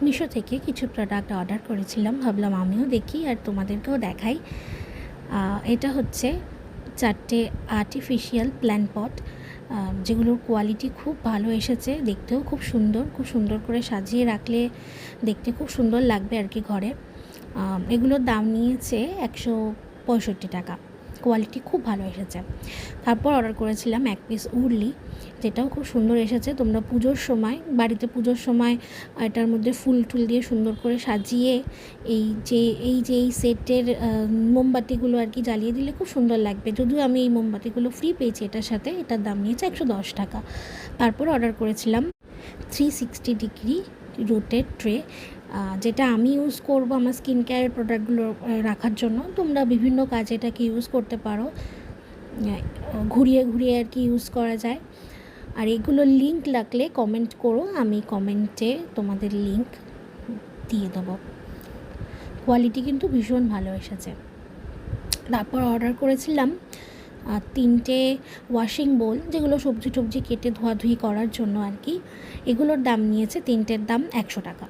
মিশো থেকে কিছু product order করেছিলাম, ভাবলাম আমিও দেখি আর তোমাদেরকেও দেখাই। এটা হচ্ছে 4টে আর্টিফিশিয়াল প্ল্যান্ট পট, যেগুলোর কোয়ালিটি খুব ভালো এসেছে, দেখতেও খুব সুন্দর করে সাজিয়ে রাখলে দেখতে খুব সুন্দর লাগবে আর কি ঘরে। এগুলোর দাম নিয়েছে 165 টাকা। কোয়ালিটি খুব ভালো এসেছে। তারপর অর্ডার করেছিলাম 1 পিস উরলি, যেটাও খুব সুন্দর এসেছে। তোমরা পুজোর সময়, বাড়িতে পুজোর সময় এটার মধ্যে ফুল টুল দিয়ে সুন্দর করে সাজিয়ে এই সেটের মোমবাতিগুলো আর কি জ্বালিয়ে দিলে খুব সুন্দর লাগবে। যদিও আমি এই মোমবাতিগুলো ফ্রি পেয়েছি এটার সাথে, এটার দাম নিয়েছে 110 টাকা। তারপর অর্ডার করেছিলাম 360 ডিগ্রি রোটেড ট্রে, যেটা আমি ইউজ করব আমার স্কিন কেয়ার প্রোডাক্টগুলো রাখার জন্য। তোমরা বিভিন্ন কাজে এটাকে ইউজ করতে পারো, ঘুরিয়ে আর কি ইউজ করা যায়। আর এগুলোর লিঙ্ক লাগলে কমেন্ট করো, আমি কমেন্টে তোমাদের লিঙ্ক দিয়ে দেবো। কোয়ালিটি কিন্তু ভীষণ ভালো এসেছে। তারপর অর্ডার করেছিলাম 3টে ওয়াশিং বোল, যেগুলো সবজি কেটে ধোয়াধুয়ি করার জন্য আর কি। এগুলোর দাম নিয়েছে 3টের দাম 100 টাকা।